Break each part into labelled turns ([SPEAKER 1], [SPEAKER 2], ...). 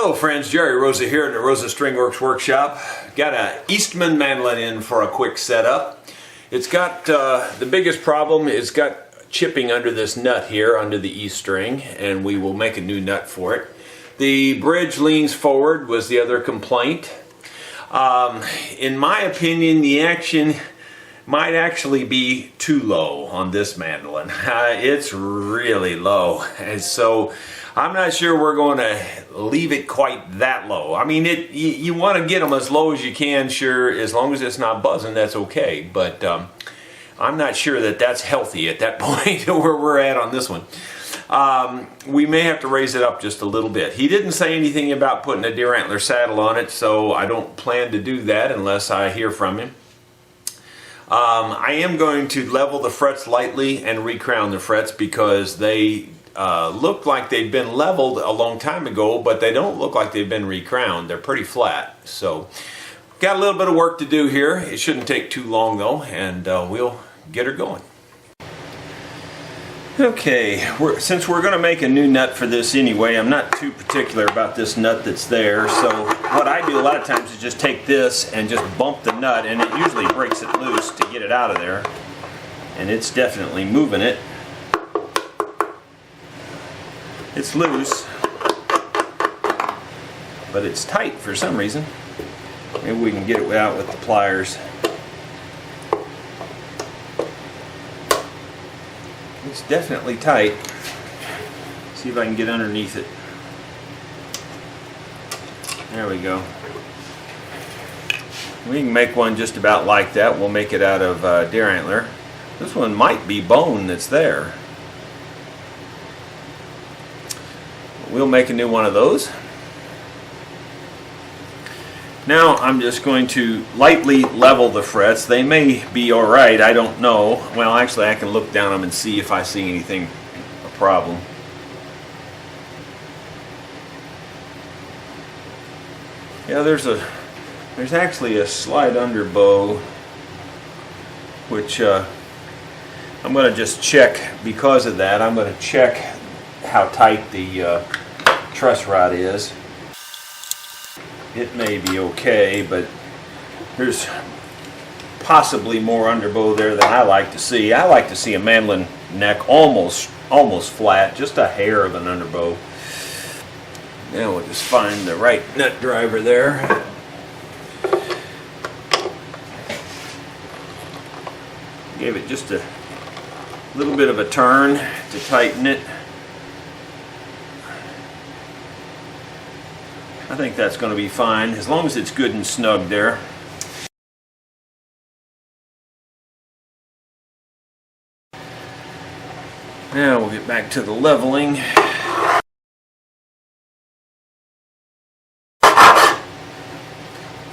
[SPEAKER 1] Hello friends, Jerry Rosa here in the Rosa Stringworks workshop. Got a Eastman Mandolin in for a quick setup. It's got, the biggest problem is got chipping under this nut here, under the E string, and we will make a new nut for it. The bridge leans forward was the other complaint. In my opinion, the action might actually be too low on this mandolin. It's really low, and so I'm not sure we're going to leave it quite that low. I mean, you want to get them as low as you can, sure, as long as it's not buzzing, that's okay, but I'm not sure that that's healthy at that point where we're at on this one. We may have to raise it up just a little bit. He didn't say anything about putting a deer antler saddle on it, so I don't plan to do that unless I hear from him. I am going to level the frets lightly and recrown the frets because they look like they've been leveled a long time ago, but they don't look like they've been recrowned. They're pretty flat. So got a little bit of work to do here. It shouldn't take too long though, and we'll get her going. Okay, since we're going to make a new nut for this anyway, I'm not too particular about this nut that's there, so what I do a lot of times is just take this and just bump the nut, and it usually breaks it loose to get it out of there, and it's definitely moving it. It's loose, but it's tight for some reason. Maybe we can get it out with the pliers. It's definitely tight. See if I can get underneath it. There we go. We can make one just about like that. We'll make it out of deer antler. This one might be bone that's there. We'll make a new one of those. Now I'm just going to lightly level the frets. They may be alright, I don't know. Well, actually I can look down them and see if I see anything a problem. Yeah, there's actually a slide under bow, which I'm going to just check because of that. I'm going to check how tight the truss rod is. It may be okay, but there's possibly more underbow there than I like to see. I like to see a mandolin neck almost flat, just a hair of an underbow. Now we'll just find the right nut driver there. Gave it just a little bit of a turn to tighten it. I think that's going to be fine, as long as it's good and snug there. Now we'll get back to the leveling.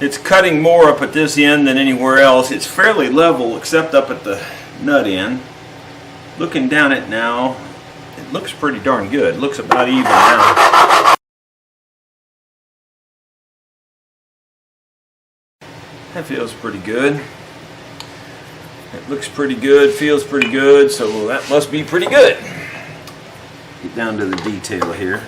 [SPEAKER 1] It's cutting more up at this end than anywhere else. It's fairly level except up at the nut end. Looking down it now, it looks pretty darn good. It looks about even now. That feels pretty good. It looks pretty good, feels pretty good, so that must be pretty good. Get down to the detail here.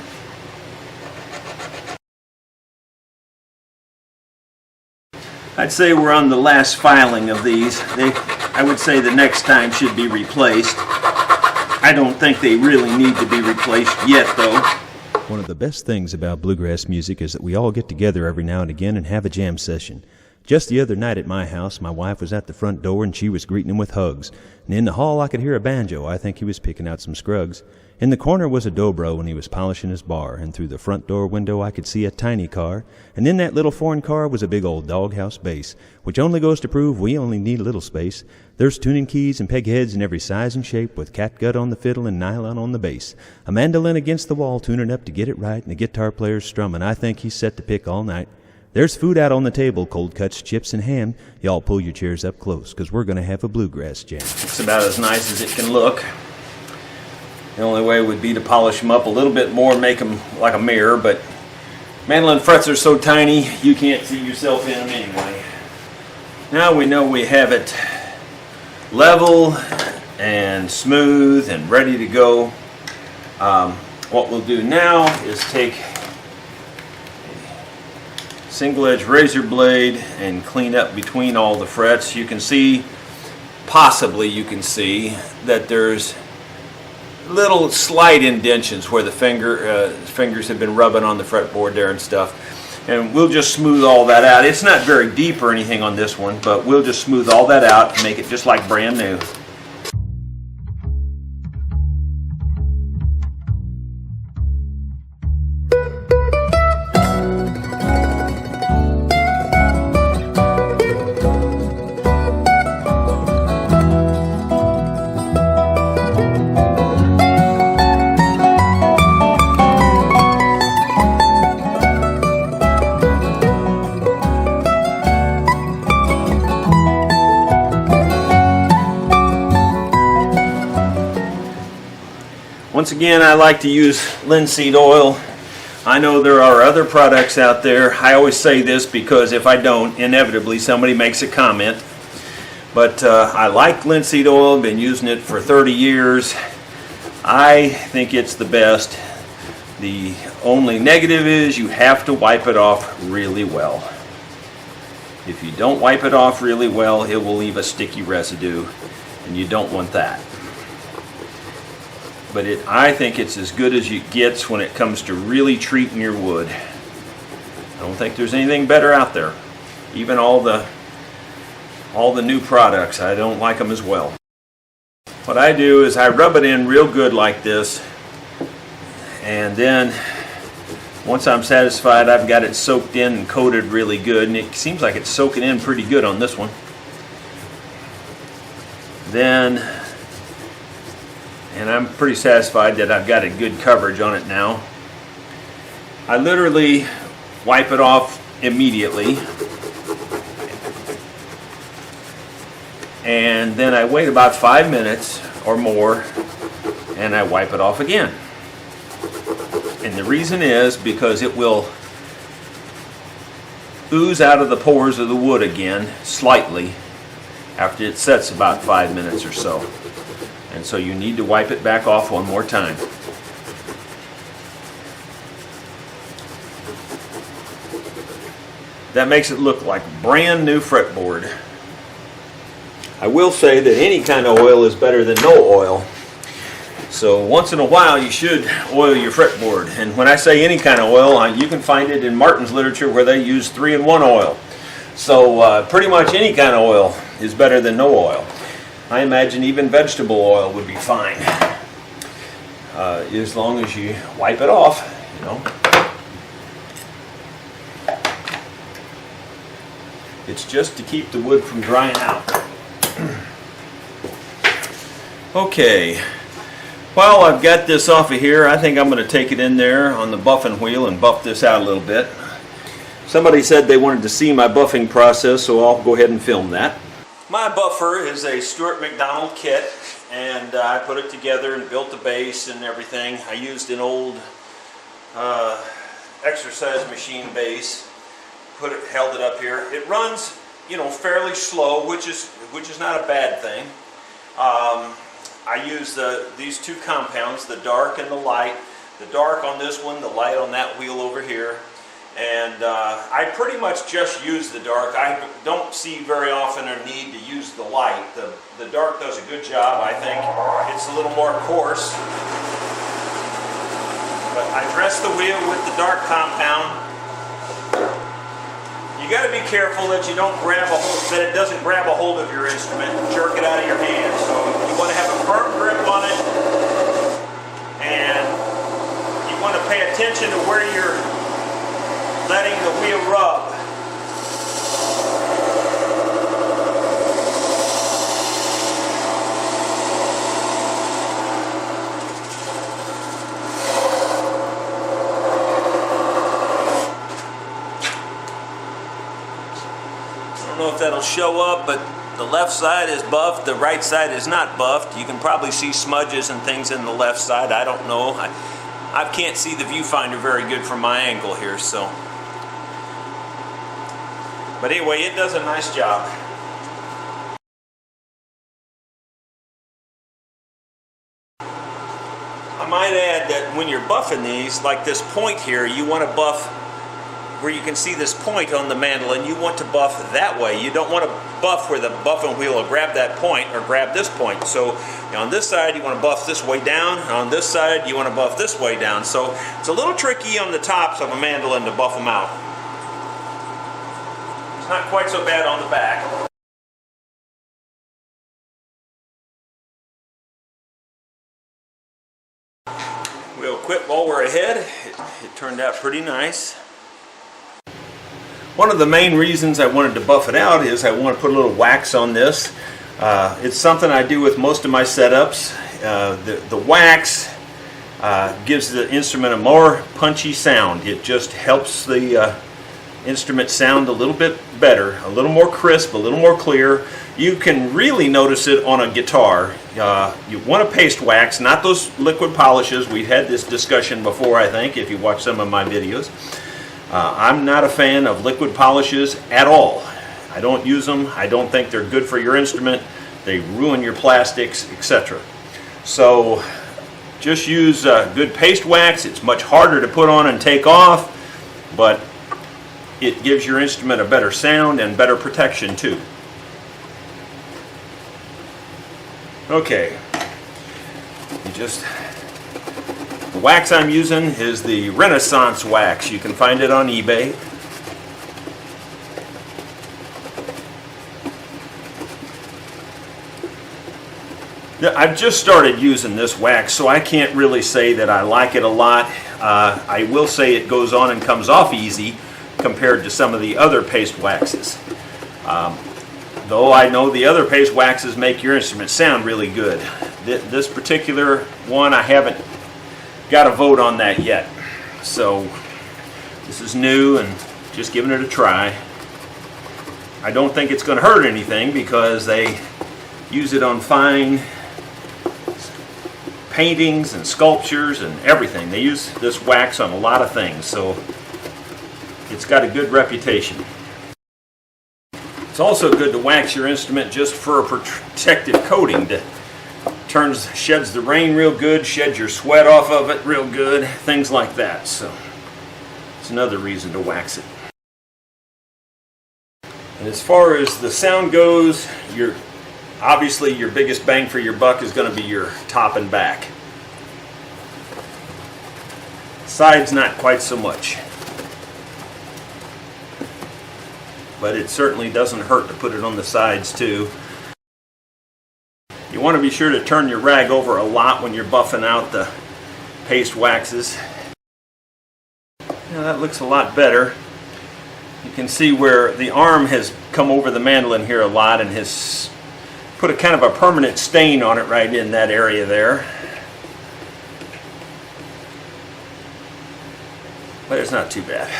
[SPEAKER 1] I'd say we're on the last filing of these. I would say the next time should be replaced. I don't think they really need to be replaced yet, though.
[SPEAKER 2] One of the best things about bluegrass music is that we all get together every now and again and have a jam session. Just the other night at my house, my wife was at the front door and she was greeting him with hugs. And in the hall I could hear a banjo. I think he was picking out some scruggs. In the corner was a dobro and he was polishing his bar. And through the front door window I could see a tiny car. And in that little foreign car was a big old doghouse bass, which only goes to prove we only need a little space. There's tuning keys and peg heads in every size and shape, with catgut on the fiddle and nylon on the bass. A mandolin against the wall tuning up to get it right, and the guitar player's strumming. I think he's set to pick all night. There's food out on the table, cold cuts, chips, and ham. Y'all pull your chairs up close, 'cause we're going to have a bluegrass jam.
[SPEAKER 1] It's about as nice as it can look. The only way would be to polish them up a little bit more and make them like a mirror, but mandolin frets are so tiny you can't see yourself in them anyway. Now we know we have it level and smooth and ready to go. What we'll do now is take single edge razor blade and clean up between all the frets. You can see, possibly you can see, that there's little slight indentions where the fingers have been rubbing on the fretboard there and stuff. And we'll just smooth all that out. It's not very deep or anything on this one, but we'll just smooth all that out and make it just like brand new. Once again, I like to use linseed oil. I know there are other products out there. I always say this because if I don't, inevitably somebody makes a comment. But I like linseed oil, been using it for 30 years. I think it's the best. The only negative is you have to wipe it off really well. If you don't wipe it off really well, it will leave a sticky residue, and you don't want that. But I think it's as good as it gets when it comes to really treating your wood. I don't think there's anything better out there. Even all the new products, I don't like them as well. What I do is I rub it in real good like this, and then once I'm satisfied I've got it soaked in and coated really good, and it seems like it's soaking in pretty good on this one. And I'm pretty satisfied that I've got a good coverage on it now. I literally wipe it off immediately, and then I wait about 5 minutes or more and I wipe it off again. And the reason is because it will ooze out of the pores of the wood again slightly after it sets about 5 minutes or so. And so you need to wipe it back off one more time. That makes it look like brand new fretboard. I will say that any kind of oil is better than no oil. So once in a while you should oil your fretboard. And when I say any kind of oil, you can find it in Martin's literature where they use 3-in-1 oil. So pretty much any kind of oil is better than no oil. I imagine even vegetable oil would be fine, as long as you wipe it off, you know. It's just to keep the wood from drying out. Okay, while I've got this off of here, I think I'm going to take it in there on the buffing wheel and buff this out a little bit. Somebody said they wanted to see my buffing process, so I'll go ahead and film that. My buffer is a Stuart McDonald kit, and I put it together and built the base and everything. I used an old exercise machine base, held it up here. It runs, you know, fairly slow, which is not a bad thing. I use these two compounds, the dark and the light. The dark on this one, the light on that wheel over here. And I pretty much just use the dark. I don't see very often a need to use the light. The dark does a good job, I think. It's a little more coarse. But I dress the wheel with the dark compound. You got to be careful that you don't that it doesn't grab a hold of your instrument and jerk it out of your hand. So you want to have a firm grip on it, and you want to pay attention to where you're letting the wheel rub. I don't know if that'll show up, but the left side is buffed, the right side is not buffed. You can probably see smudges and things in the left side. I don't know. I can't see the viewfinder very good from my angle here, so. But anyway, it does a nice job. I might add that when you're buffing these, like this point here, you want to buff where you can see this point on the mandolin, you want to buff that way. You don't want to buff where the buffing wheel will grab that point or grab this point. So on this side you want to buff this way down, on this side you want to buff this way down. So it's a little tricky on the tops of a mandolin to buff them out. It's not quite so bad on the back. We'll quit while we're ahead. It turned out pretty nice. One of the main reasons I wanted to buff it out is I want to put a little wax on this. It's something I do with most of my setups. The wax gives the instrument a more punchy sound. It just helps the instrument sound a little bit better, a little more crisp, a little more clear. You can really notice it on a guitar. You want to paste wax, not those liquid polishes. We've had this discussion before, I think, if you watch some of my videos. I'm not a fan of liquid polishes at all. I don't use them. I don't think they're good for your instrument. They ruin your plastics, etc. So just use good paste wax. It's much harder to put on and take off, but it gives your instrument a better sound and better protection too. Okay, the wax I'm using is the Renaissance wax. You can find it on eBay. I've just started using this wax, so I can't really say that I like it a lot. I will say it goes on and comes off easy compared to some of the other paste waxes. Though I know the other paste waxes make your instrument sound really good. This particular one, I haven't got a vote on that yet. So this is new and just giving it a try. I don't think it's going to hurt anything because they use it on fine paintings and sculptures and everything. They use this wax on a lot of things, so it's got a good reputation. It's also good to wax your instrument just for a protective coating that sheds the rain real good, sheds your sweat off of it real good, things like that. So it's another reason to wax it. And as far as the sound goes, obviously your biggest bang for your buck is going to be your top and back. Sides not quite so much. But it certainly doesn't hurt to put it on the sides too. You want to be sure to turn your rag over a lot when you're buffing out the paste waxes. Now that looks a lot better. You can see where the arm has come over the mandolin here a lot and has put a kind of a permanent stain on it right in that area there. But it's not too bad.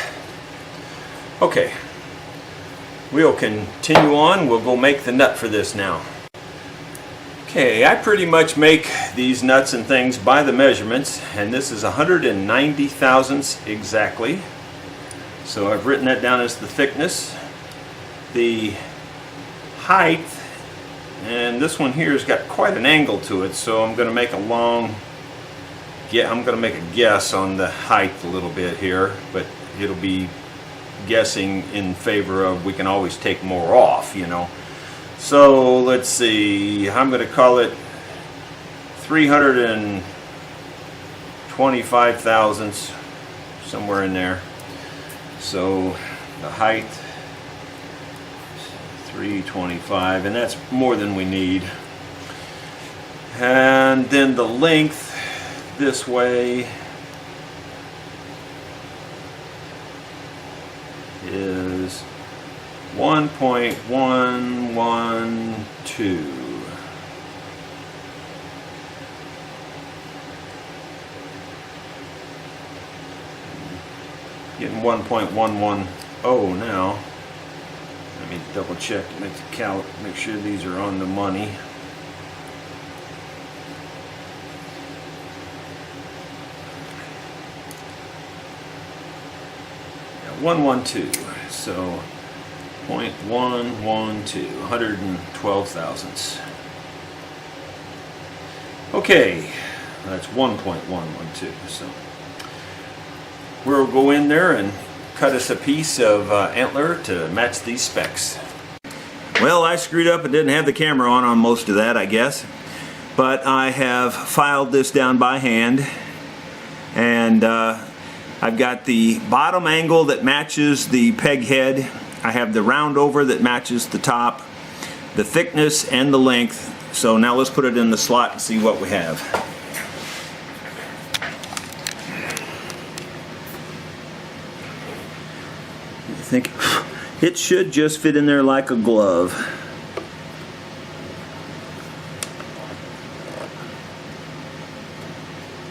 [SPEAKER 1] Okay. We'll continue on. We'll go make the nut for this now. Okay, I pretty much make these nuts and things by the measurements, and this is 190 thousandths exactly. So I've written that down as the thickness, the height, and this one here has got quite an angle to it, so I'm going to make a guess on the height a little bit here, but it'll be guessing in favor of we can always take more off, you know. So let's see, I'm going to call it 325 thousandths, somewhere in there. So the height 325, and that's more than we need. And then the length this way is 1.112. Getting 1.110 now. Let me double check, make sure these are on the money. Yeah, 112. So 0.112, 112 thousandths. Okay, that's 1.112. So we'll go in there and cut us a piece of antler to match these specs.
[SPEAKER 2] Well, I screwed up and didn't have the camera on most of that, I guess. But I have filed this down by hand, and I've got the bottom angle that matches the peg head. I have the round over that matches the top, the thickness and the length. So now let's put it in the slot and see what we have. I think it should just fit in there like a glove.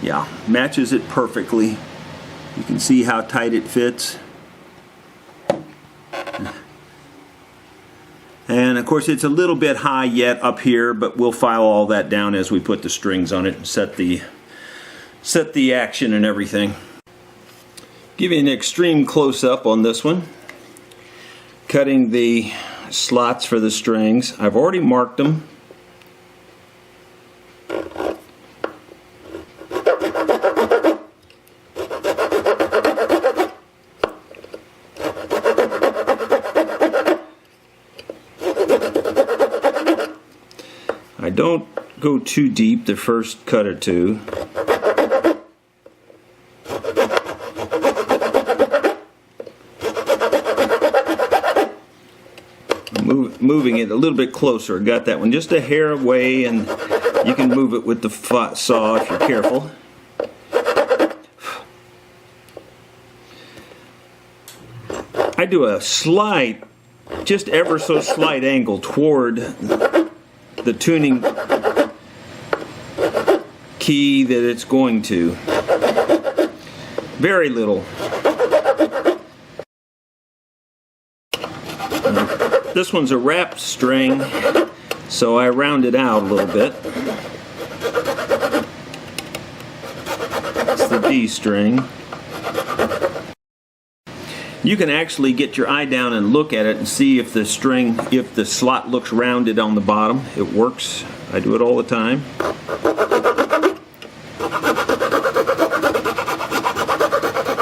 [SPEAKER 2] Yeah, matches it perfectly. You can see how tight it fits. And of course it's a little bit high yet up here, but we'll file all that down as we put the strings on it and set the action and everything. Give you an extreme close-up on this one. Cutting the slots for the strings. I've already marked them. I don't go too deep the first cut or two. Moving it a little bit closer. Got that one just a hair away, and you can move it with the saw if you're careful. I do a slight, just ever so slight angle toward the tuning key that it's going to. Very little. This one's a wrapped string, so I round it out a little bit. It's the D string. You can actually get your eye down and look at it and see if the slot looks rounded on the bottom. It works. I do it all the time.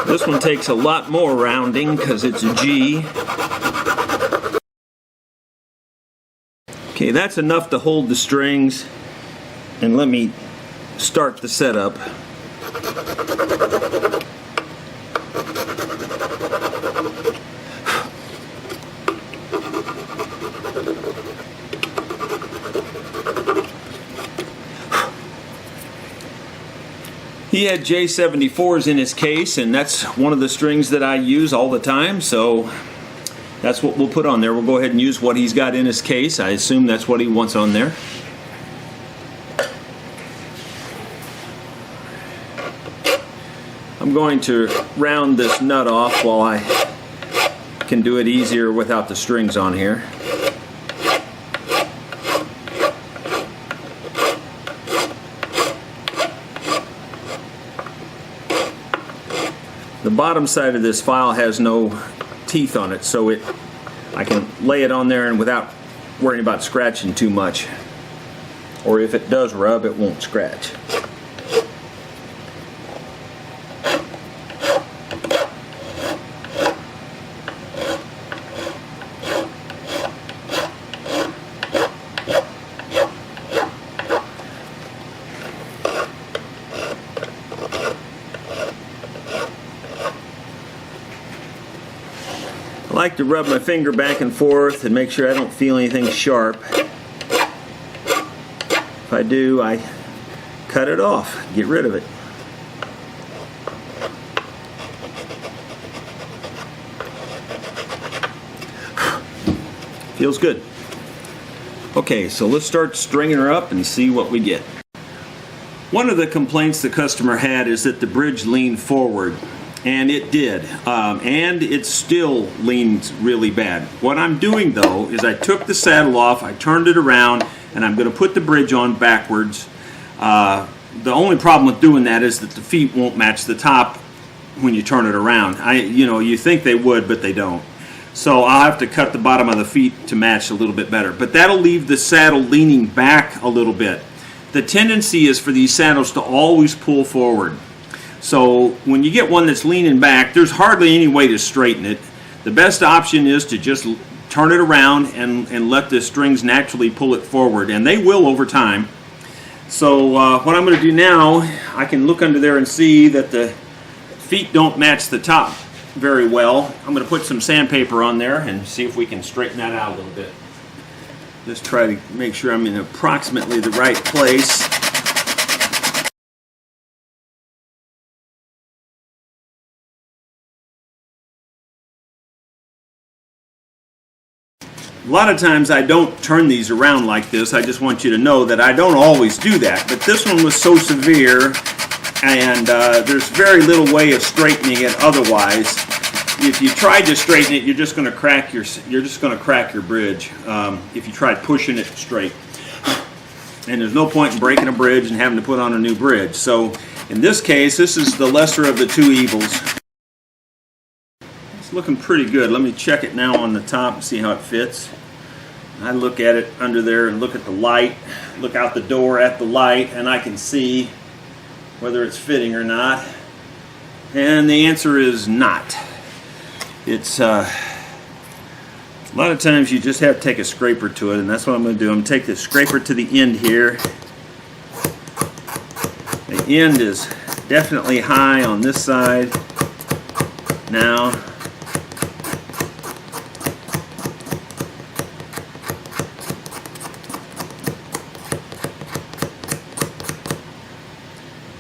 [SPEAKER 2] This one takes a lot more rounding because it's a G. Okay, that's enough to hold the strings, and let me start the setup. He had J74s in his case, and that's one of the strings that I use all the time, so that's what we'll put on there. We'll go ahead and use what he's got in his case. I assume that's what he wants on there. I'm going to round this nut off while I can do it easier without the strings on here. The bottom side of this file has no teeth on it, so I can lay it on there and without worrying about scratching too much. Or if it does rub, it won't scratch. I like to rub my finger back and forth and make sure I don't feel anything sharp. If I do, I cut it off, get rid of it. Feels good. Okay, so let's start stringing her up and see what we get. One of the complaints the customer had is that the bridge leaned forward. And it did, and it still leans really bad. What I'm doing though is I took the saddle off, I turned it around, and I'm going to put the bridge on backwards. The only problem with doing that is that the feet won't match the top when you turn it around. You think they would, but they don't. So I'll have to cut the bottom of the feet to match a little bit better. But that'll leave the saddle leaning back a little bit. The tendency is for these saddles to always pull forward.
[SPEAKER 1] So when you get one that's leaning back, there's hardly any way to straighten it. The best option is to just turn it around and let the strings naturally pull it forward, and they will over time. So what I'm going to do now, I can look under there and see that the feet don't match the top very well. I'm going to put some sandpaper on there and see if we can straighten that out a little bit. Just try to make sure I'm in approximately the right place. A lot of times I don't turn these around like this. I just want you to know that I don't always do that. But this one was so severe, and there's very little way of straightening it otherwise. If you tried to straighten it, you're just going to crack your bridge. If you tried pushing it straight, and there's no point in breaking a bridge and having to put on a new bridge. So in this case, this is the lesser of the two evils. It's looking pretty good. Let me check it now on the top and see how it fits. I look at it under there and look at the light, look out the door at the light, and I can see whether it's fitting or not. And the answer is not. It's a lot of times you just have to take a scraper to it, and that's what I'm going to do. I'm going to take the scraper to the end here. The end is definitely high on this side now.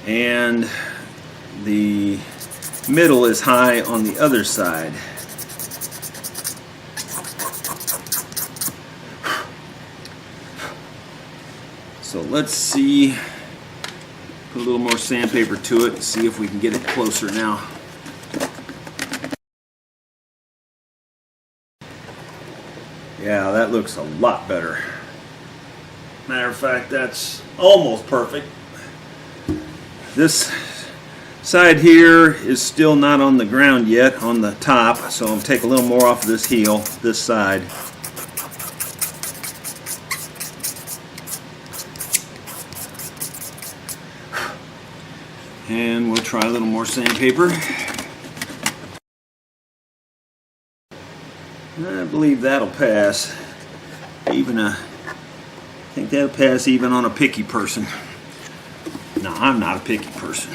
[SPEAKER 1] And the middle is high on the other side. So let's see, put a little more sandpaper to it and see if we can get it closer now. Yeah, that looks a lot better. Matter of fact, that's almost perfect. This side here is still not on the ground yet, on the top, so I'll take a little more off of this heel, this side. And we'll try a little more sandpaper. I believe that'll pass. I think that'll pass even on a picky person. No, I'm not a picky person.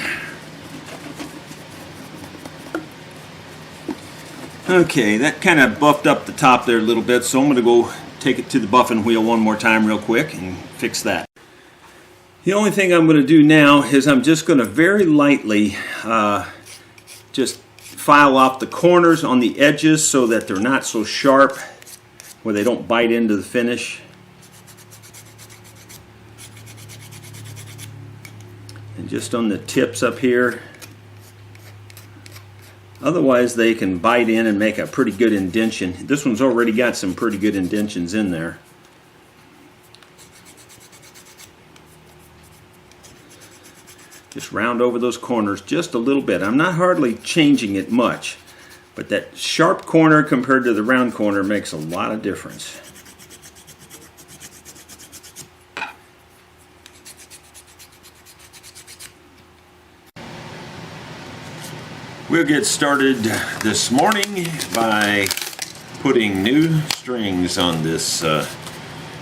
[SPEAKER 1] Okay, that kind of buffed up the top there a little bit, so I'm going to go take it to the buffing wheel one more time real quick and fix that. The only thing I'm going to do now is I'm just going to very lightly just file off the corners on the edges so that they're not so sharp, where they don't bite into the finish. And just on the tips up here. Otherwise they can bite in and make a pretty good indention. This one's already got some pretty good indentions in there. Just round over those corners just a little bit. I'm not hardly changing it much, but that sharp corner compared to the round corner makes a lot of difference. We'll get started this morning by putting new strings on this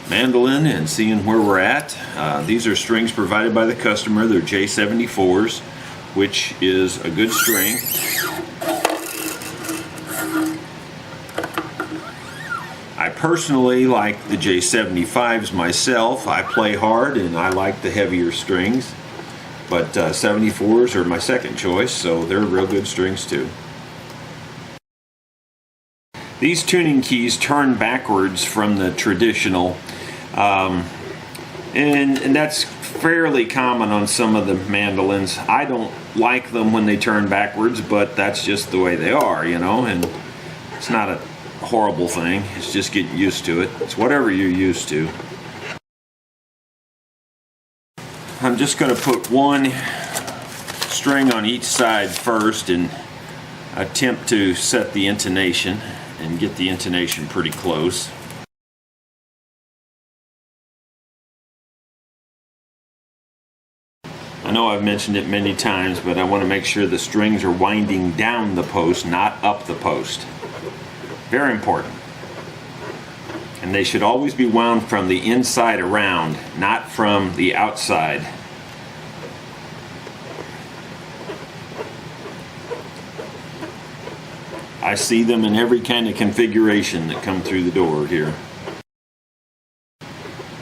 [SPEAKER 1] mandolin and seeing where we're at. These are strings provided by the customer. They're J74s, which is a good string. I personally like the J75s myself. I play hard and I like the heavier strings. But 74s are my second choice, so they're real good strings too. These tuning keys turn backwards from the traditional, and that's fairly common on some of the mandolins. I don't like them when they turn backwards, but that's just the way they are, you know, and it's not a horrible thing. It's just getting used to it. It's whatever you're used to. I'm just going to put one string on each side first and attempt to set the intonation and get the intonation pretty close. I know I've mentioned it many times, but I want to make sure the strings are winding down the post, not up the post. Very important. And they should always be wound from the inside around, not from the outside. I see them in every kind of configuration that come through the door here.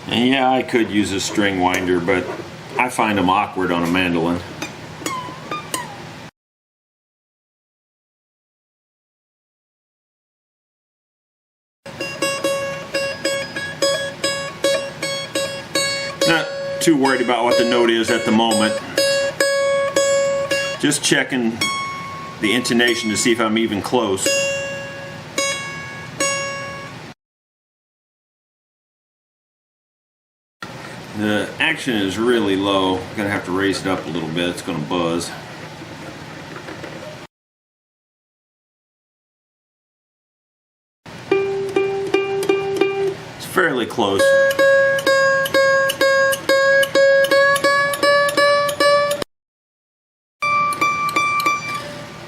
[SPEAKER 1] And yeah, I could use a string winder, but I find them awkward on a mandolin. Not too worried about what the note is at the moment. Just checking the intonation to see if I'm even close. The action is really low. I'm gonna have to raise it up a little bit. It's gonna buzz. It's fairly close.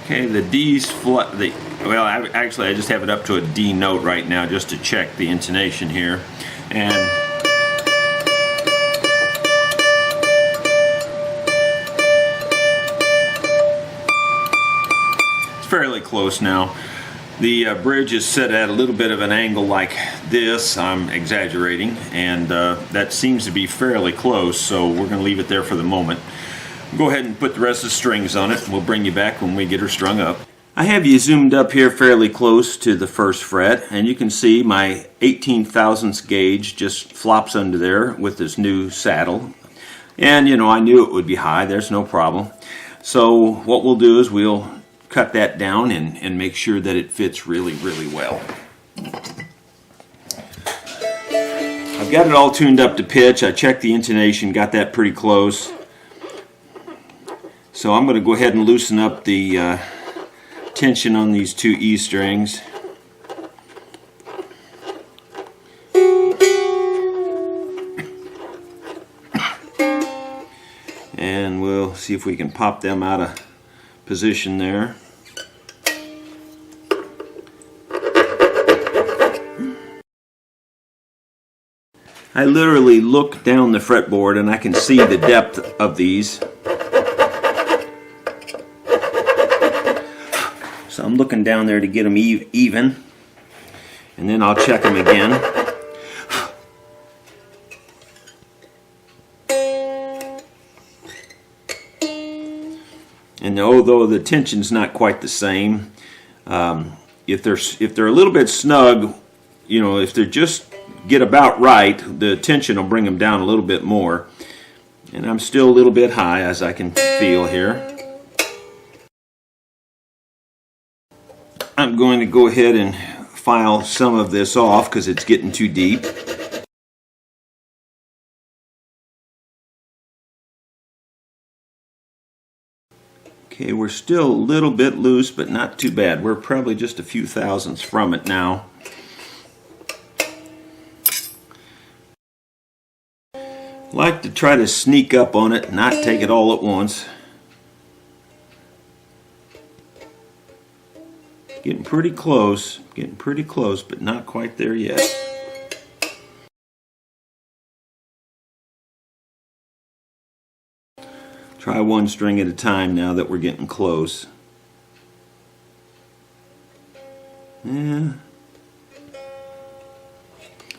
[SPEAKER 1] Okay, the D's flat. Well, actually, I just have it up to a D note right now, just to check the intonation here, and it's fairly close now. The bridge is set at a little bit of an angle like this. I'm exaggerating, and that seems to be fairly close. So we're going to leave it there for the moment. Go ahead and put the rest of the strings on it, and we'll bring you back when we get her strung up. I have you zoomed up here fairly close to the first fret, and you can see my 18 thousandths gauge just flops under there with this new saddle. And you know, I knew it would be high, there's no problem. So what we'll do is we'll cut that down and make sure that it fits really, really well. I've got it all tuned up to pitch. I checked the intonation, got that pretty close. So I'm going to go ahead and loosen up the tension on these two E strings. And we'll see if we can pop them out of position there. I literally look down the fretboard and I can see the depth of these. So I'm looking down there to get them even, and then I'll check them again. And although the tension's not quite the same, if they're a little bit snug, you know, if they just get about right, the tension will bring them down a little bit more. And I'm still a little bit high, as I can feel here. I'm going to go ahead and file some of this off because it's getting too deep. Okay, we're still a little bit loose, but not too bad. We're probably just a few thousandths from it now. Like to try to sneak up on it, not take it all at once. Getting pretty close, but not quite there yet. Try one string at a time now that we're getting close. Yeah.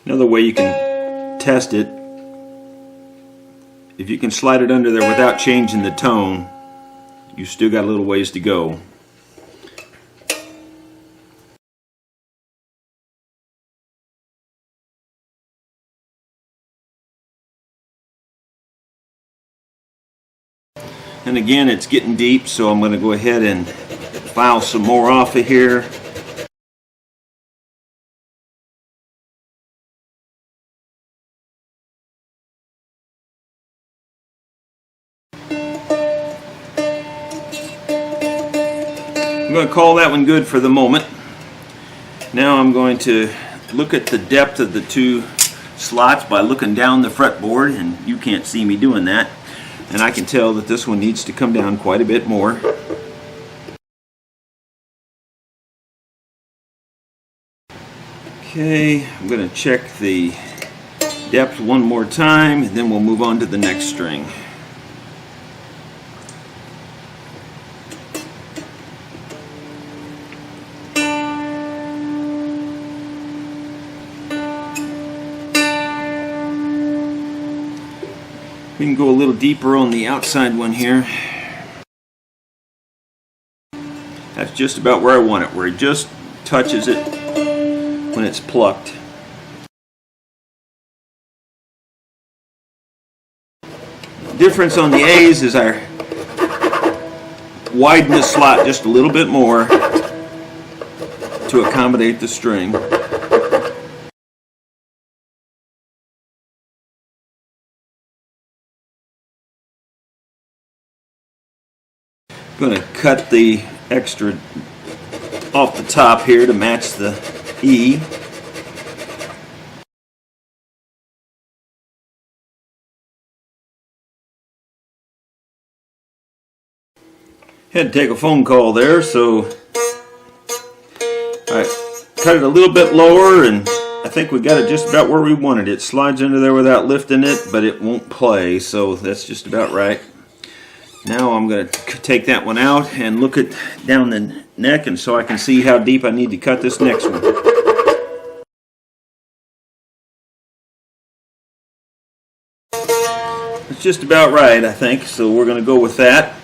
[SPEAKER 1] Another way you can test it, if you can slide it under there without changing the tone, you still got a little ways to go. And again, it's getting deep, so I'm going to go ahead and file some more off of here. I'm going to call that one good for the moment. Now I'm going to look at the depth of the two slots by looking down the fretboard, and you can't see me doing that. And I can tell that this one needs to come down quite a bit more. Okay, I'm going to check the depth one more time, and then we'll move on to the next string. We can go a little deeper on the outside one here. That's just about where I want it, where it just touches it when it's plucked. The difference on the A's is I widen the slot just a little bit more to accommodate the string. Going to cut the extra off the top here to match the E. Had to take a phone call there, so I cut it a little bit lower, and I think we got it just about where we wanted it. It slides under there without lifting it, but it won't play, so that's just about right. Now I'm going to take that one out and look at down the neck, and so I can see how deep I need to cut this next one. It's just about right, I think, so we're going to go with that.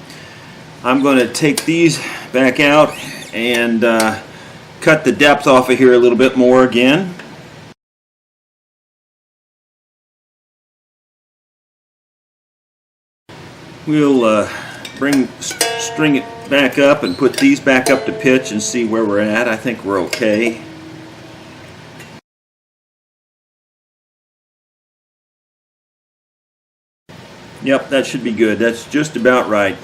[SPEAKER 1] I'm going to take these back out and cut the depth off of here a little bit more again. We'll string it back up and put these back up to pitch and see where we're at. I think we're okay. Yep, that should be good. That's just about right.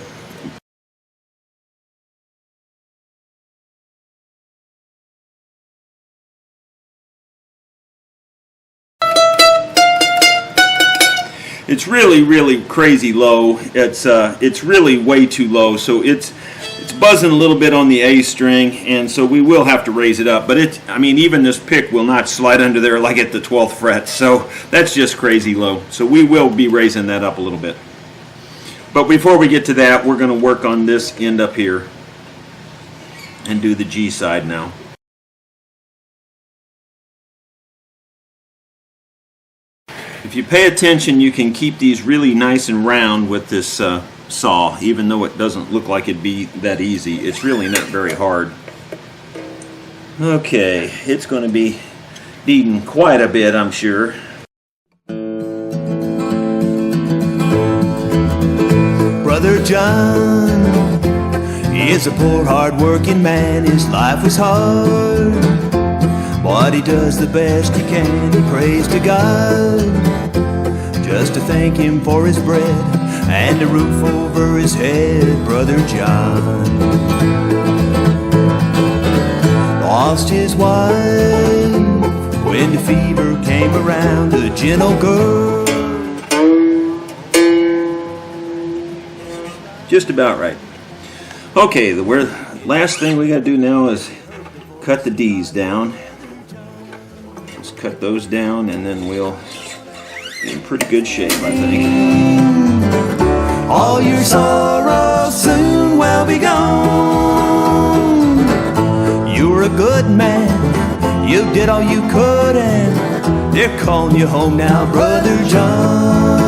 [SPEAKER 1] It's really crazy low. It's really way too low, so it's buzzing a little bit on the A string, and so we will have to raise it up. But I mean, even this pick will not slide under there like at the 12th fret, so that's just crazy low. So we will be raising that up a little bit. But before we get to that, we're going to work on this end up here and do the G side now. If you pay attention, you can keep these really nice and round with this saw, even though it doesn't look like it'd be that easy. It's really not very hard. Okay, it's going to be needing quite a bit, I'm sure.
[SPEAKER 2] Brother John is a poor, hard-working man. His life was hard, but he does the best he can. He prays to God just to thank him for his bread and a roof over his head. Brother John lost his wife when the fever came around. The gentle girl.
[SPEAKER 1] Just about right. Okay, the last thing we got to do now is cut the D's down. Let's cut those down, and then we'll be in pretty good shape, I think.
[SPEAKER 2] All your sorrows soon will be gone. You were a good man, you did all you could, and they're calling you home now, Brother John.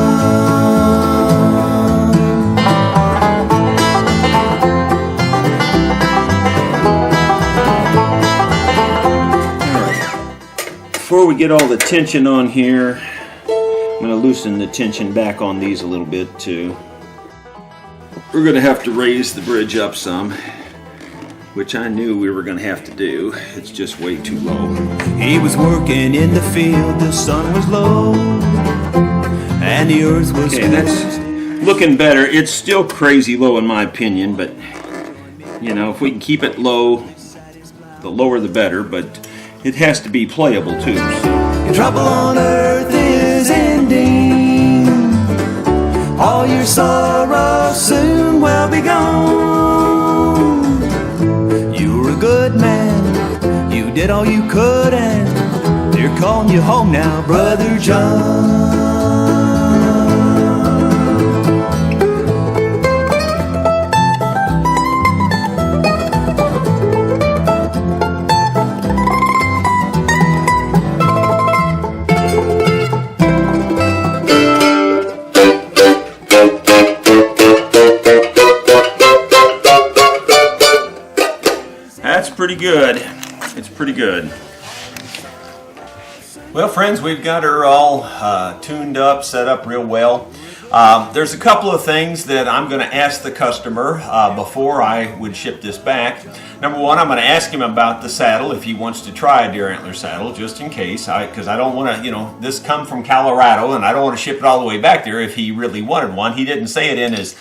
[SPEAKER 1] Before we get all the tension on here, I'm going to loosen the tension back on these a little bit too. We're going to have to raise the bridge up some, which I knew we were going to have to do. It's just way too low.
[SPEAKER 2] He was working in the field, the sun was low, and the earth was
[SPEAKER 1] okay, that's looking better. It's still crazy low in my opinion, but you know, if we can keep it low, the lower the better, but it has to be playable too.
[SPEAKER 2] Trouble on earth is ending. All
[SPEAKER 3] all your sorrow soon will be gone. You were a good man, you did all you could, and they're calling you home now, Brother John.
[SPEAKER 1] That's pretty good. It's pretty good. Well, friends, we've got her all tuned up, set up real well. There's a couple of things that I'm going to ask the customer before I would ship this back. Number one, I'm going to ask him about the saddle, if he wants to try a deer antler saddle, just in case, because I don't want to, this come from Colorado, and I don't want to ship it all the way back there if he really wanted one. He didn't say it in his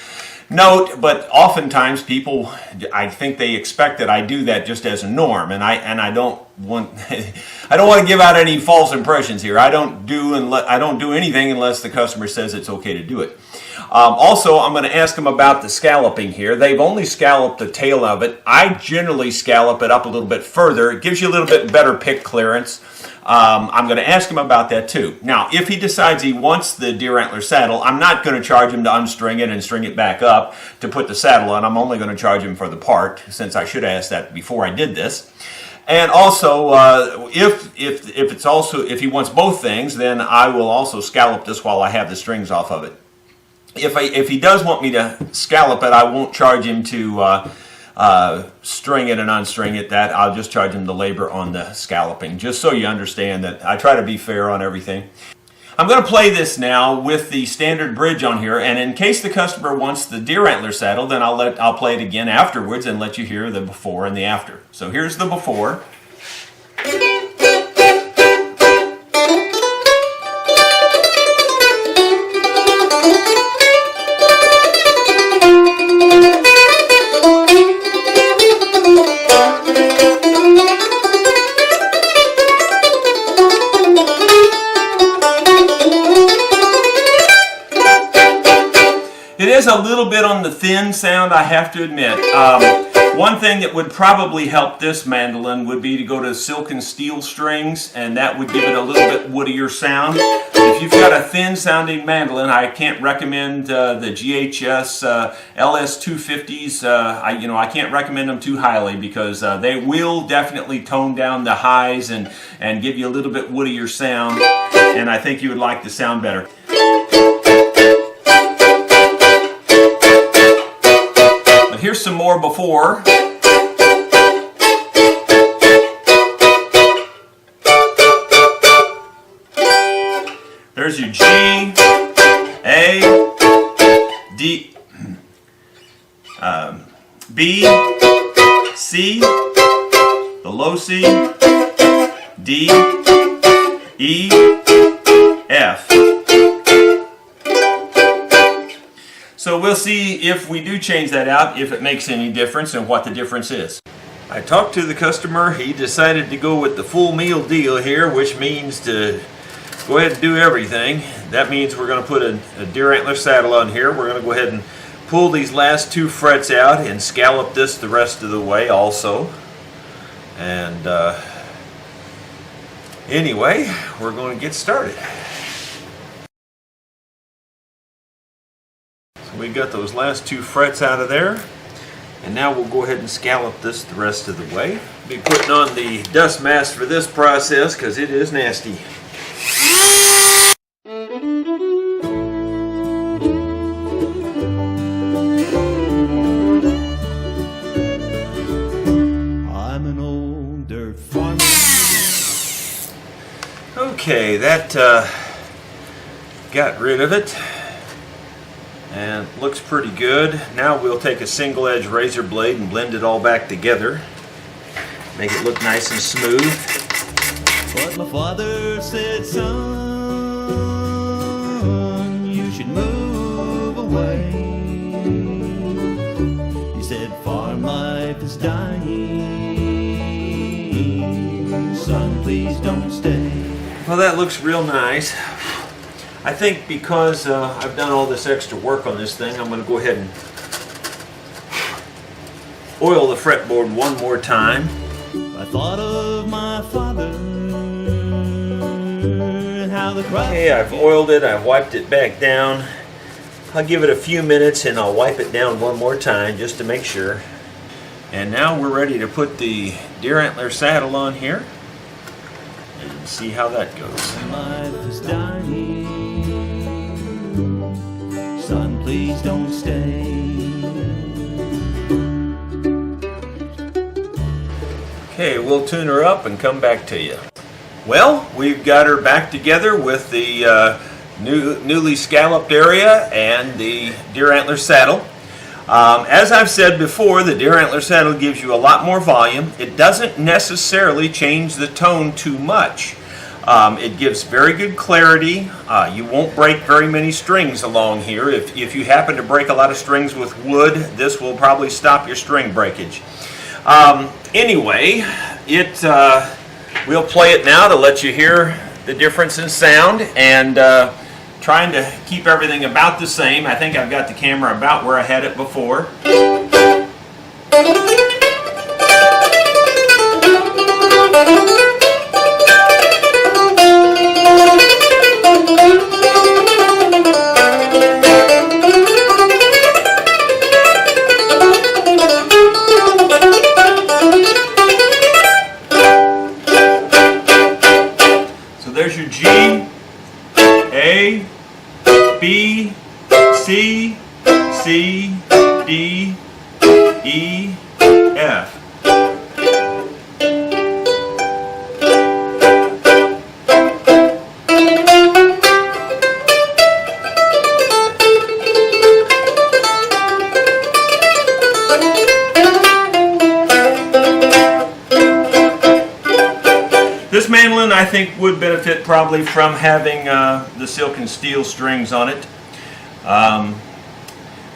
[SPEAKER 1] note, but oftentimes people, I think they expect that I do that just as a norm, and I don't want I don't want to give out any false impressions here. I don't do anything unless the customer says it's okay to do it. Also, I'm going to ask them about the scalloping here. They've only scalloped the tail of it. I generally scallop it up a little bit further. It gives you a little bit better pick clearance. I'm going to ask him about that too. Now, if he decides he wants the deer antler saddle, I'm not going to charge him to unstring it and string it back up to put the saddle on. I'm only going to charge him for the part, since I should have asked that before I did this. And also, if he wants both things, then I will also scallop this while I have the strings off of it. If he does want me to scallop it, I won't charge him to string it and unstring it. That I'll just charge him the labor on the scalloping, just so you understand that I try to be fair on everything. I'm going to play this now with the standard bridge on here, and in case the customer wants the deer antler saddle, then I'll play it again afterwards and let you hear the before and the after. So here's the before. It is a little bit on the thin sound, I have to admit. One thing that would probably help this mandolin would be to go to silk and steel strings, and that would give it a little bit woodier sound. If you've got a thin sounding mandolin, I can't recommend the GHS LS250s. I can't recommend them too highly, because they will definitely tone down the highs and give you a little bit woodier sound, and I think you would like the sound better. Here's some more before. There's your G, A, D, B, C, the low C, D, E, F. So we'll see if we do change that out, if it makes any difference and what the difference is. I talked to the customer. He decided to go with the full meal deal here, which means to go ahead and do everything. That means we're going to put a deer antler saddle on here. We're going to go ahead and pull these last two frets out and scallop this the rest of the way also. And anyway, we're going to get started. We got those last two frets out of there, and now we'll go ahead and scallop this the rest of the way. Be putting on the dust mask for this process because it is nasty.
[SPEAKER 3] I'm an old dirt farmer.
[SPEAKER 1] Okay, that got rid of it. And looks pretty good. Now we'll take a single edge razor blade and blend it all back together. Make it look nice and smooth.
[SPEAKER 3] But my father said, son, you should move away. He said, farm life is dying. Son, please don't stay.
[SPEAKER 1] Well, that looks real nice. I think because I've done all this extra work on this thing, I'm going to go ahead and oil the fretboard one more time.
[SPEAKER 3] I thought of my father and how the crowd.
[SPEAKER 1] Okay, I've oiled it, I've wiped it back down. I'll give it a few minutes and I'll wipe it down one more time just to make sure. And now we're ready to put the deer antler saddle on here and see how that goes.
[SPEAKER 3] Life is dying. Son, please don't stay.
[SPEAKER 1] Okay, we'll tune her up and come back to you. Well, we've got her back together with the newly scalloped area and the deer antler saddle. As I've said before, the deer antler saddle gives you a lot more volume. It doesn't necessarily change the tone too much. It gives very good clarity. You won't break very many strings along here. If you happen to break a lot of strings with wood, this will probably stop your string breakage. Anyway, we'll play it now to let you hear the difference in sound, and trying to keep everything about the same. I think I've got the camera about where I had it before. There's your G, A, B, C, C, D, E, F. This mandolin, I think, would benefit probably from having the silk and steel strings on it.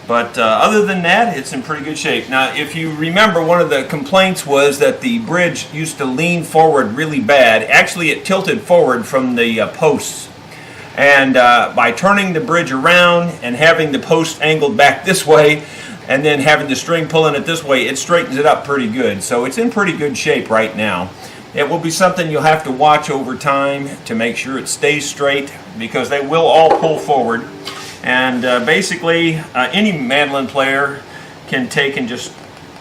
[SPEAKER 1] But other than that, it's in pretty good shape. Now, if you remember, one of the complaints was that the bridge used to lean forward really bad. Actually, it tilted forward from the posts. And by turning the bridge around and having the post angled back this way, and then having the string pulling it this way, it straightens it up pretty good. So it's in pretty good shape right now. It will be something you'll have to watch over time to make sure it stays straight, because they will all pull forward. And basically, any mandolin player can take and just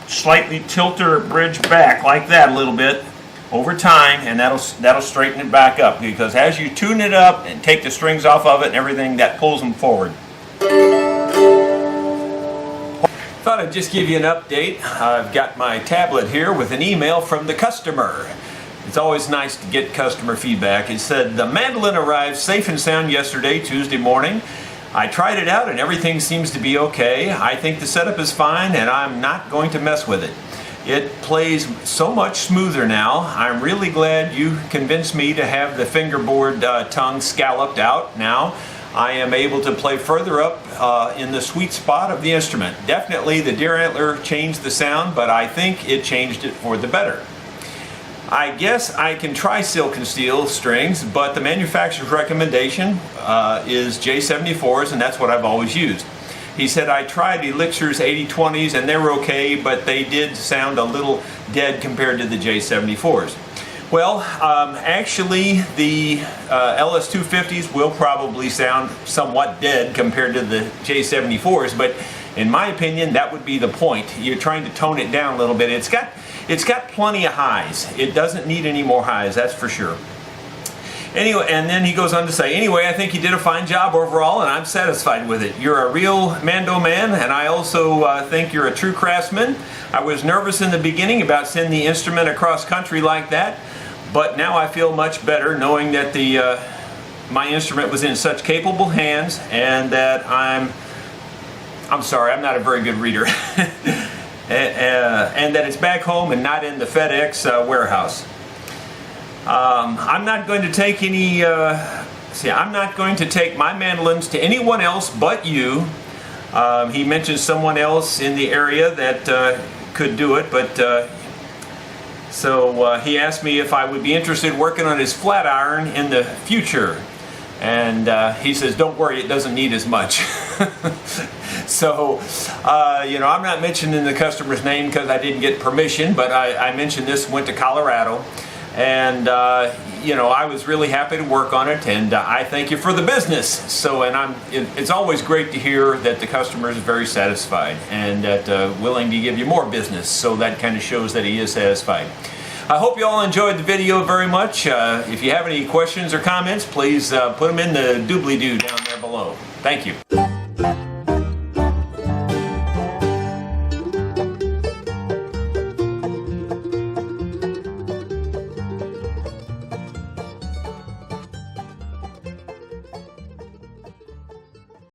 [SPEAKER 1] slightly tilt their bridge back like that a little bit over time, and that'll straighten it back up, because as you tune it up and take the strings off of it and everything, that pulls them forward. Thought I'd just give you an update. I've got my tablet here with an email from the customer. It's always nice to get customer feedback. He said, the mandolin arrived safe and sound yesterday, Tuesday morning. I tried it out and everything seems to be okay. I think the setup is fine and I'm not going to mess with it. It plays so much smoother now. I'm really glad you convinced me to have the fingerboard tongue scalloped out now. I am able to play further up in the sweet spot of the instrument. Definitely the deer antler changed the sound, but I think it changed it for the better. I guess I can try silk and steel strings, but the manufacturer's recommendation is J74s, and that's what I've always used. He said I tried Elixir's 8020s and they were okay, but they did sound a little dead compared to the J74s. Well, actually the LS250s will probably sound somewhat dead compared to the J74s, but in my opinion that would be the point. You're trying to tone it down a little bit. It's got plenty of highs. It doesn't need any more highs, that's for sure. Anyway, and then he goes on to say, anyway, I think you did a fine job overall and I'm satisfied with it. You're a real Mando man, and I also think you're a true craftsman. I was nervous in the beginning about sending the instrument across country like that, but now I feel much better knowing that my instrument was in such capable hands, and that I'm sorry, I'm not a very good reader. And that it's back home and not in the FedEx warehouse. I'm not going to take any. I'm not going to take my mandolins to anyone else but you. He mentioned someone else in the area that could do it, but so he asked me if I would be interested in working on his flat iron in the future. And he says, don't worry, it doesn't need as much. So, you know, I'm not mentioning the customer's name because I didn't get permission, but I mentioned this, went to Colorado, and you know, I was really happy to work on it, and I thank you for the business. So, and it's always great to hear that the customer is very satisfied and that willing to give you more business. So that kind of shows that he is satisfied. I hope you all enjoyed the video very much. If you have any questions or comments, please put them in the doobly-doo down there below. Thank you.